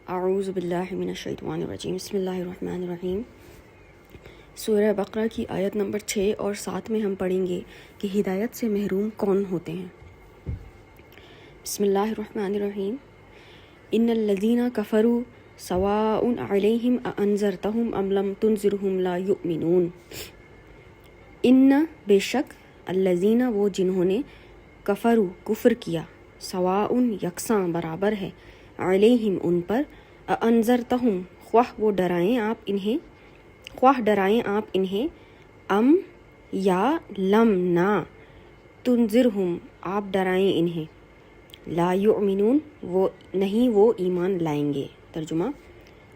اعوذ باللہ من الشیطان الرجیم بسم اللہ الرحمن الرحیم۔ سورہ بقرہ کی آیت نمبر 6 اور 7 میں ہم پڑھیں گے کہ ہدایت سے محروم کون ہوتے ہیں۔ بسم اللہ الرحمن الرحیم۔ ان الذین کفروا سواء علیہم اانذرتہم ام لم تنذرہم لا یؤمنون۔ ان بے شک الذین وہ جنہوں نے کفروا کفر کیا، سواء یکساں برابر ہے، علیہم ان پر، انذرتہم خواہ وہ ڈرائیں آپ انہیں، ام یا لم نہ، تنذرہم آپ ڈرائیں انہیں، لا یؤمنون وہ ایمان لائیں گے۔ ترجمہ: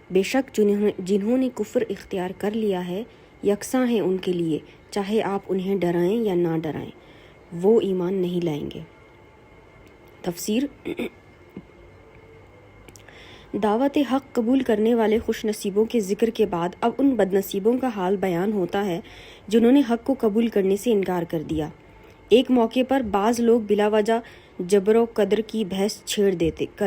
بے شک جنہوں نے کفر اختیار کر لیا ہے یکساں ہے ان کے لیے، چاہے آپ انہیں ڈرائیں یا نہ ڈرائیں، وہ ایمان نہیں لائیں گے۔ تفسیر: دعوت حق قبول کرنے والے خوش نصیبوں کے ذکر کے بعد اب ان بد نصیبوں کا حال بیان ہوتا ہے جنہوں نے حق کو قبول کرنے سے انکار کر دیا۔ ایک موقع پر بعض لوگ بلا وجہ جبر و قدر کی بحث چھیڑ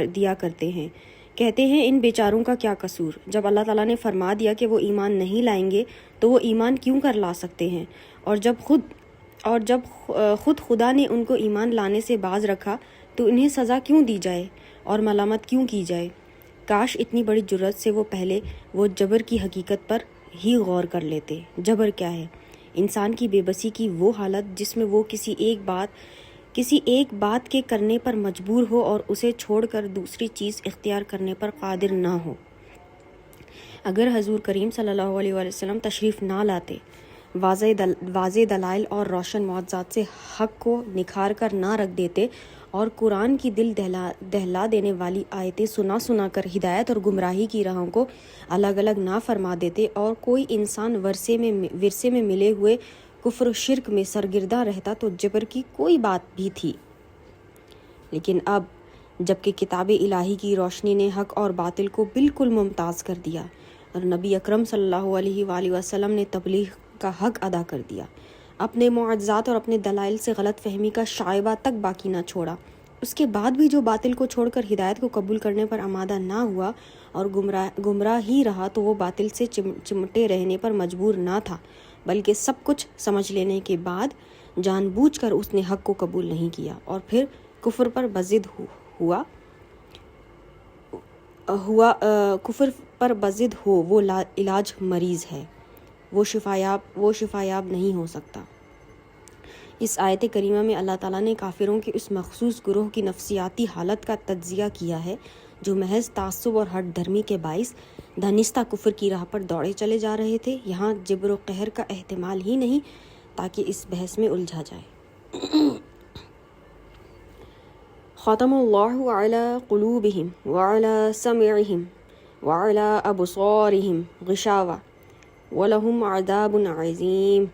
دیا کرتے ہیں، کہتے ہیں ان بیچاروں کا کیا قصور؟ جب اللہ تعالیٰ نے فرما دیا کہ وہ ایمان نہیں لائیں گے تو وہ ایمان کیوں کر لا سکتے ہیں، اور جب خود خدا نے ان کو ایمان لانے سے باز رکھا تو انہیں سزا کیوں دی جائے اور ملامت کیوں کی جائے؟ کاش اتنی بڑی جرأت سے وہ جبر کی حقیقت پر ہی غور کر لیتے۔ جبر کیا ہے؟ انسان کی بے بسی کی وہ حالت جس میں وہ کسی ایک بات کے کرنے پر مجبور ہو اور اسے چھوڑ کر دوسری چیز اختیار کرنے پر قادر نہ ہو۔ اگر حضور کریم صلی اللہ علیہ وسلم تشریف نہ لاتے، واضح دلائل اور روشن معجزات سے حق کو نکھار کر نہ رکھ دیتے اور قرآن کی دل دہلا دینے والی آیتیں سنا کر ہدایت اور گمراہی کی راہوں کو الگ الگ نہ فرما دیتے، اور کوئی انسان ورثے میں ملے ہوئے کفر و شرک میں سرگرداں رہتا تو جبر کی کوئی بات بھی تھی۔ لیکن اب جب کہ کتاب الہی کی روشنی نے حق اور باطل کو بالکل ممتاز کر دیا اور نبی اکرم صلی اللہ علیہ وآلہ وسلم نے تبلیغ کا حق ادا کر دیا، اپنے معجزات اور اپنے دلائل سے غلط فہمی کا شائبہ تک باقی نہ چھوڑا، اس کے بعد بھی جو باطل کو چھوڑ کر ہدایت کو قبول کرنے پر آمادہ نہ ہوا اور گمراہ ہی رہا تو وہ باطل سے چمٹے رہنے پر مجبور نہ تھا، بلکہ سب کچھ سمجھ لینے کے بعد جان بوجھ کر اس نے حق کو قبول نہیں کیا اور پھر کفر پر بضد ہو وہ علاج مریض ہے، وہ شفایاب نہیں ہو سکتا۔ اس آیت کریمہ میں اللہ تعالیٰ نے کافروں کے اس مخصوص گروہ کی نفسیاتی حالت کا تجزیہ کیا ہے جو محض تعصب اور ہٹ دھرمی کے باعث دانستہ کفر کی راہ پر دوڑے چلے جا رہے تھے۔ یہاں جبر و قہر کا احتمال ہی نہیں تاکہ اس بحث میں الجھا جائے۔ ختم اللہ علی قلوبہم وعلی سمعہم وعلی ابصارہم غشاوہ وَلَهُمْ عَذَابٌ عَظِيمٌ۔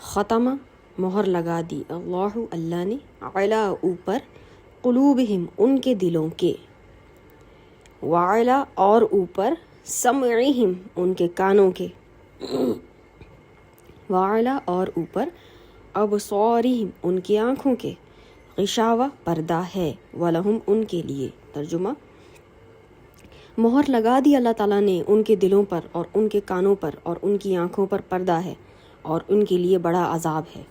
ختم مہر لگا دی، اللہ نے، علا اوپر، قلوبہم ان کے دلوں کے، وعلا اور اوپر، سمعہم ان کے کانوں کے، وعلا اور اوپر، ابصارہم ان کی آنکھوں کے، غشاوہ پردہ ہے، وَلَهُمْ ان کے لیے۔ ترجمہ: مہر لگا دی اللہ تعالیٰ نے ان کے دلوں پر اور ان کے کانوں پر اور ان کی آنکھوں پر پردہ ہے اور ان کے لیے بڑا عذاب ہے۔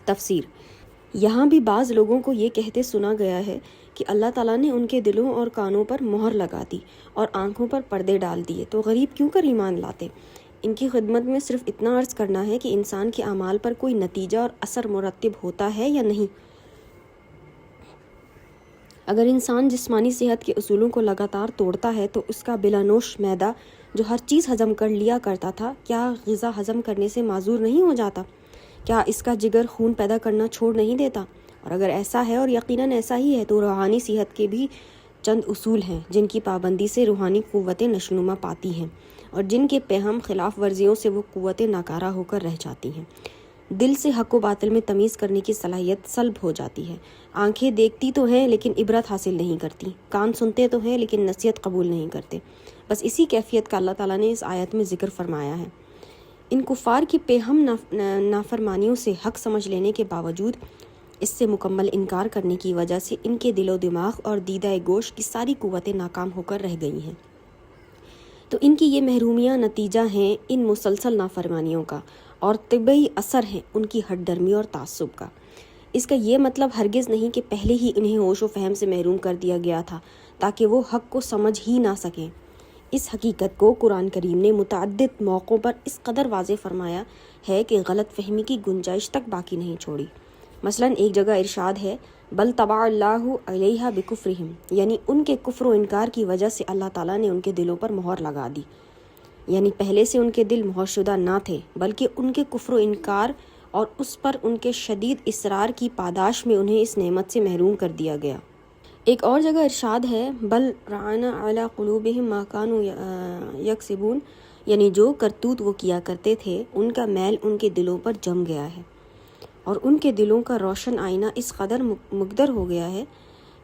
تفسیر: یہاں بھی بعض لوگوں کو یہ کہتے سنا گیا ہے کہ اللہ تعالیٰ نے ان کے دلوں اور کانوں پر مہر لگا دی اور آنکھوں پر پردے ڈال دیے تو غریب کیوں کر ایمان لاتے؟ ان کی خدمت میں صرف اتنا عرض کرنا ہے کہ انسان کے اعمال پر کوئی نتیجہ اور اثر مرتب ہوتا ہے یا نہیں۔ اگر انسان جسمانی صحت کے اصولوں کو لگاتار توڑتا ہے تو اس کا بلانوش معدہ جو ہر چیز ہضم کر لیا کرتا تھا، کیا غذا ہضم کرنے سے معذور نہیں ہو جاتا؟ کیا اس کا جگر خون پیدا کرنا چھوڑ نہیں دیتا؟ اور اگر ایسا ہے، اور یقیناً ایسا ہی ہے، تو روحانی صحت کے بھی چند اصول ہیں جن کی پابندی سے روحانی قوتیں نشوونما پاتی ہیں اور جن کے پیہم خلاف ورزیوں سے وہ قوتیں ناکارہ ہو کر رہ جاتی ہیں۔ دل سے حق و باطل میں تمیز کرنے کی صلاحیت سلب ہو جاتی ہے۔ آنکھیں دیکھتی تو ہیں لیکن عبرت حاصل نہیں کرتی، کان سنتے تو ہیں لیکن نصیحت قبول نہیں کرتے۔ بس اسی کیفیت کا اللہ تعالیٰ نے اس آیت میں ذکر فرمایا ہے۔ ان کفار کی پیہم نافرمانیوں سے حق سمجھ لینے کے باوجود اس سے مکمل انکار کرنے کی وجہ سے ان کے دل و دماغ اور دیدہ گوش کی ساری قوتیں ناکام ہو کر رہ گئی ہیں۔ تو ان کی یہ محرومیاں نتیجہ ہیں ان مسلسل نافرمانیوں کا، اور طبعی اثر ہے ان کی ہٹ درمی اور تعصب کا۔ اس کا یہ مطلب ہرگز نہیں کہ پہلے ہی انہیں ہوش و فہم سے محروم کر دیا گیا تھا تاکہ وہ حق کو سمجھ ہی نہ سکیں۔ اس حقیقت کو قرآن کریم نے متعدد موقعوں پر اس قدر واضح فرمایا ہے کہ غلط فہمی کی گنجائش تک باقی نہیں چھوڑی۔ مثلا ایک جگہ ارشاد ہے بل طبع اللہ علیہا بکفرہم، یعنی ان کے کفر و انکار کی وجہ سے اللہ تعالیٰ نے ان کے دلوں پر مہر لگا دی، یعنی پہلے سے ان کے دل مہر شدہ نہ تھے بلکہ ان کے کفر و انکار اور اس پر ان کے شدید اصرار کی پاداش میں انہیں اس نعمت سے محروم کر دیا گیا۔ ایک اور جگہ ارشاد ہے بل ران علی قلوبہم ما کانوا یکسبون، یعنی جو کرتوت وہ کیا کرتے تھے ان کا میل ان کے دلوں پر جم گیا ہے، اور ان کے دلوں کا روشن آئینہ اس قدر مقدر ہو گیا ہے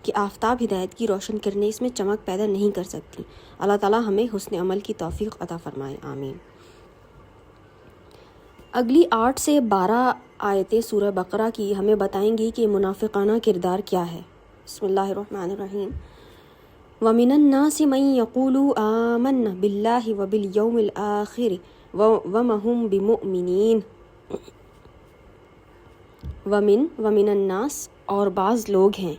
کہ آفتاب ہدایت کی روشن کرنے اس میں چمک پیدا نہیں کر سکتی۔ اللہ تعالیٰ ہمیں حسن عمل کی توفیق عطا فرمائے، آمین۔ اگلی 8 سے 12 آیتیں سورہ بقرہ کی ہمیں بتائیں گی کہ منافقانہ کردار کیا ہے۔ بسم اللہ الرحمن الرحیم۔ وَمِنَ النَّاسِ مَن يَقُولُ آمَنَّا بِاللَّهِ وَبِالْيَوْمِ الْآخِرِ وَمَا هُم بِمُؤْمِنِينَ۔ وَمِنَ النَّاسِ، اور بعض لوگ ہیں،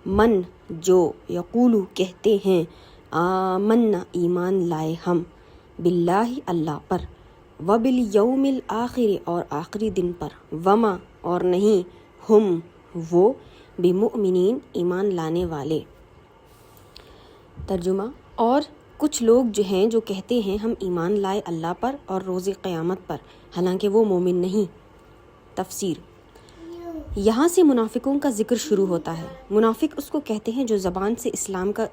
من جو، یقولو کہتے ہیں، آمنا ایمان لائے ہم، باللہ اللہ پر، وبالیوم الآخر اور آخری دن پر، وما اور نہیں، ہم وہ، بمؤمنین ایمان لانے والے۔ ترجمہ، اور کچھ لوگ جو ہیں جو کہتے ہیں ہم ایمان لائے اللہ پر اور روز قیامت پر، حالانکہ وہ مومن نہیں۔ تفسیر، یہاں سے منافقوں کا ذکر شروع ہوتا ہے۔ منافق اس کو کہتے ہیں جو زبان سے اسلام کا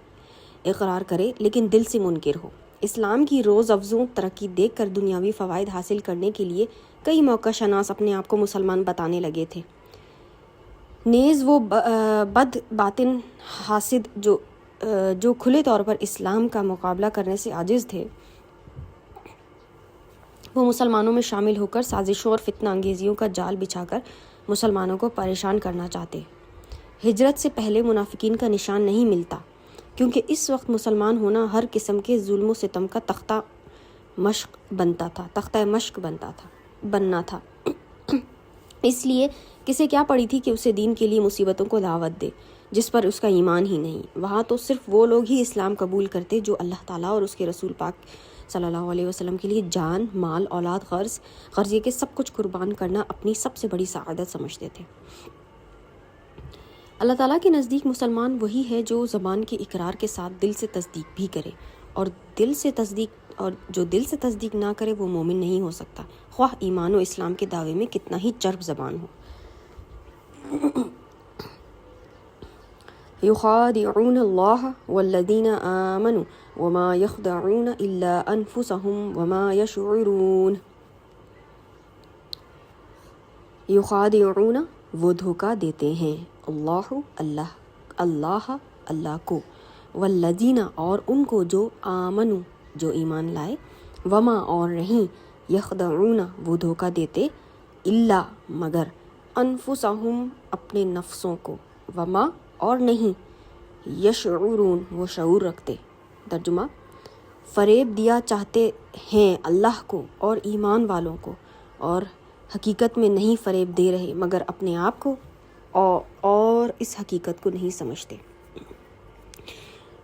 اقرار کرے لیکن دل سے منکر ہو۔ اسلام کی روز افزوں ترقی دیکھ کر دنیاوی فوائد حاصل کرنے کے لیے کئی موقع شناس اپنے آپ کو مسلمان بتانے لگے تھے۔ نیز وہ بد باطن حاسد جو کھلے طور پر اسلام کا مقابلہ کرنے سے عاجز تھے، وہ مسلمانوں میں شامل ہو کر سازشوں اور فتنہ انگیزیوں کا جال بچھا کر مسلمانوں کو پریشان کرنا چاہتے۔ ہجرت سے پہلے منافقین کا نشان نہیں ملتا، کیونکہ اس وقت مسلمان ہونا ہر قسم کے ظلم و ستم کا تختہ مشق بننا تھا۔ اس لیے کسے کیا پڑی تھی کہ اسے دین کے لیے مصیبتوں کو دعوت دے جس پر اس کا ایمان ہی نہیں۔ وہاں تو صرف وہ لوگ ہی اسلام قبول کرتے جو اللہ تعالیٰ اور اس کے رسول پاک صلی اللہ علیہ وسلم کے لیے جان، مال، اولاد، قرضے کے سب کچھ قربان کرنا اپنی سب سے بڑی سعادت سمجھتے تھے۔ اللہ تعالیٰ کے نزدیک مسلمان وہی ہے جو زبان کے اقرار کے ساتھ دل سے تصدیق بھی کرے، اور جو دل سے تصدیق نہ کرے وہ مومن نہیں ہو سکتا، خواہ ایمان و اسلام کے دعوے میں کتنا ہی چرب زبان ہو۔ یخادعون اللہ والذین آمنوا وما یخدعون الا انفسهم وما یشعرون۔ یخادعون، وہ دھوکہ دیتے ہیں، اللہ کو، والذین اور ان کو جو آمنوا جو ایمان لائے، وما اور نہیں، یخدعون وہ دھوکہ دیتے، الا مگر، انفسہم اپنے نفسوں کو، وما اور نہیں، یشعرون وہ شعور رکھتے۔ ترجمہ، فریب دیا چاہتے ہیں اللہ کو اور ایمان والوں کو، اور حقیقت میں نہیں فریب دے رہے مگر اپنے آپ کو، اور اس حقیقت کو نہیں سمجھتے۔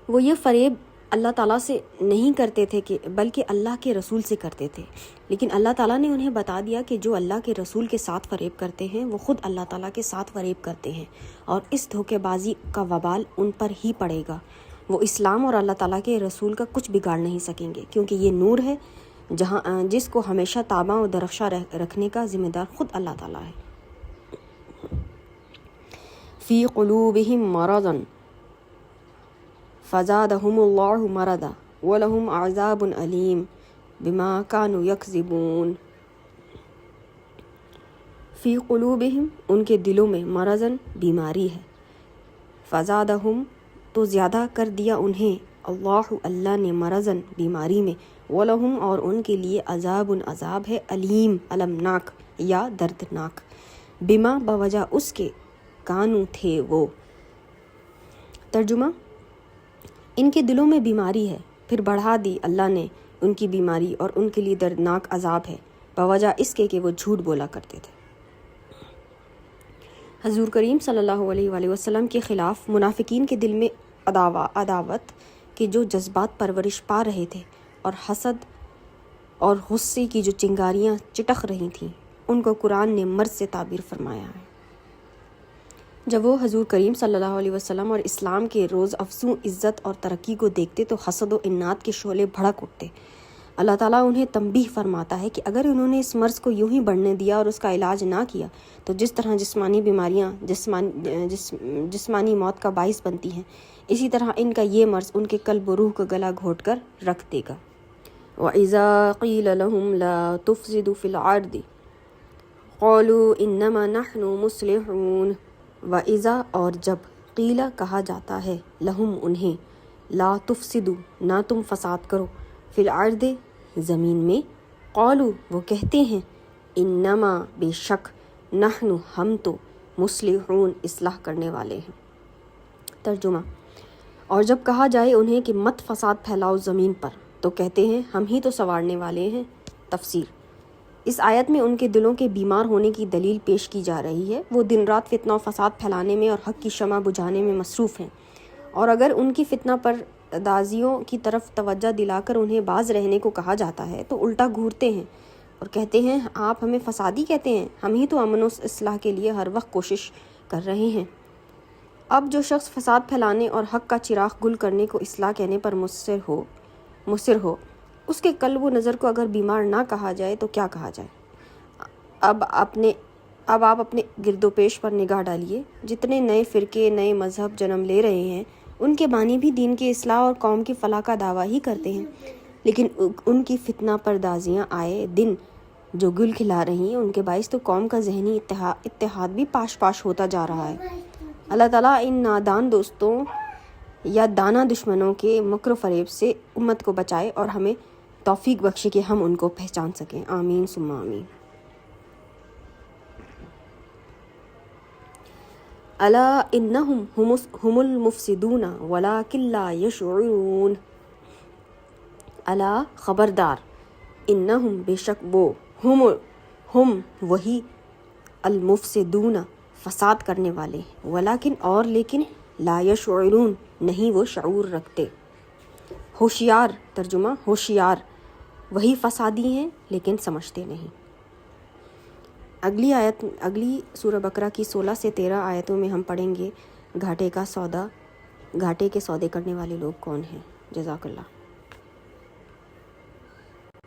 وہ یہ فریب اللہ تعالیٰ سے نہیں کرتے تھے بلکہ اللہ کے رسول سے کرتے تھے، لیکن اللہ تعالیٰ نے انہیں بتا دیا کہ جو اللہ کے رسول کے ساتھ فریب کرتے ہیں وہ خود اللہ تعالیٰ کے ساتھ فریب کرتے ہیں، اور اس دھوکے بازی کا وبال ان پر ہی پڑے گا۔ وہ اسلام اور اللہ تعالیٰ کے رسول کا کچھ بگاڑ نہیں سکیں گے، کیونکہ یہ نور ہے جس کو ہمیشہ تاباں و درخشاں رکھنے کا ذمہ دار خود اللہ تعالیٰ ہے۔ فی قلوبہم مرض فزادہم اللہ مرضا ولہم عذاب علیم بما کانوا یکذبون۔ فی قلوبہم ان کے دلوں میں، مرضن بیماری ہے، فزادہم تو زیادہ کر دیا انہیں، اللہ نے مرضن بیماری میں، ولہم اور ان کے لیے عذاب ہے، علیم المناک یا دردناک، بما بوجہ اس کے، کانو تھے وہ۔ ترجمہ: ان کے دلوں میں بیماری ہے، پھر بڑھا دی اللہ نے ان کی بیماری، اور ان کے لیے دردناک عذاب ہے بوجہ اس کے کہ وہ جھوٹ بولا کرتے تھے۔ حضور کریم صلی اللہ علیہ وآلہ وسلم کے خلاف منافقین کے دل میں عداوت کے جو جذبات پرورش پا رہے تھے اور حسد اور غصے کی جو چنگاریاں چٹخ رہی تھیں، ان کو قرآن نے مرض سے تعبیر فرمایا ہے۔ جب وہ حضور کریم صلی اللہ علیہ وسلم اور اسلام کے روز افزوں عزت اور ترقی کو دیکھتے تو حسد و انات کے شعلے بھڑک اٹھتے۔ اللہ تعالیٰ انہیں تنبیہ فرماتا ہے کہ اگر انہوں نے اس مرض کو یوں ہی بڑھنے دیا اور اس کا علاج نہ کیا تو جس طرح جسمانی بیماریاں جسمانی موت کا باعث بنتی ہیں، اسی طرح ان کا یہ مرض ان کے قلب و روح کا گلا گھونٹ کر رکھ دے گا۔ وَإِذَا قِيلَ لَهُمْ لَا تُفْسِدُوا فِي الْأَرْضِ قَالُوا إِنَّمَا نَحْنُ مُصْلِحُونَ۔ وَإِذَا اور جب قیل کہا جاتا ہے لہم انہیں لا تفسدوا نہ تم فساد کرو فی الارض زمین میں، قالوا وہ کہتے ہیں انما بے شک نحن ہم تو مصلحون اصلاح کرنے والے ہیں۔ ترجمہ: اور جب کہا جائے انہیں کہ مت فساد پھیلاؤ زمین پر تو کہتے ہیں ہم ہی تو سنوارنے والے ہیں۔ تفسیر: اس آیت میں ان کے دلوں کے بیمار ہونے کی دلیل پیش کی جا رہی ہے۔ وہ دن رات فتنہ و فساد پھیلانے میں اور حق کی شمع بجھانے میں مصروف ہیں، اور اگر ان کی فتنہ پردازیوں کی طرف توجہ دلا کر انہیں باز رہنے کو کہا جاتا ہے تو الٹا گھورتے ہیں اور کہتے ہیں آپ ہمیں فسادی کہتے ہیں، ہم ہی تو امن و اصلاح کے لیے ہر وقت کوشش کر رہے ہیں۔ اب جو شخص فساد پھیلانے اور حق کا چراغ گل کرنے کو اصلاح کہنے پر مصر ہو، اس کے قلب و نظر کو اگر بیمار نہ کہا جائے تو کیا کہا جائے؟ اب آپ اپنے گرد و پیش پر نگاہ ڈالیے، جتنے نئے فرقے نئے مذہب جنم لے رہے ہیں ان کے بانی بھی دین کی اصلاح اور قوم کی فلاح کا دعویٰ ہی کرتے ہیں، لیکن ان کی فتنہ پردازیاں آئے دن جو گل کھلا رہی ہیں ان کے باعث تو قوم کا ذہنی اتحاد بھی پاش ہوتا جا رہا ہے۔ اللہ تعالیٰ ان نادان دوستوں یا دانا دشمنوں کے مکر و فریب سے امت کو بچائے اور ہمیں توفیق بخشے کہ ہم ان کو پہچان سکیں۔ آمین ثم آمین۔ الا انہم ہم المفسدون ولکن لا یشعرون۔ الا خبردار، انہم بے شک وہ، ہم وہی، المفسدون فساد کرنے والے، ولیکن اور لیکن، لا یشعرون نہیں وہ شعور رکھتے۔ ہوشیار، ترجمہ ہوشیار، وہی فسادی ہیں لیکن سمجھتے نہیں۔ اگلی سورہ بقرہ کی 16 سے 13 آیتوں میں ہم پڑھیں گے گھاٹے کے سودے کرنے والے لوگ کون ہیں۔ جزاک اللہ۔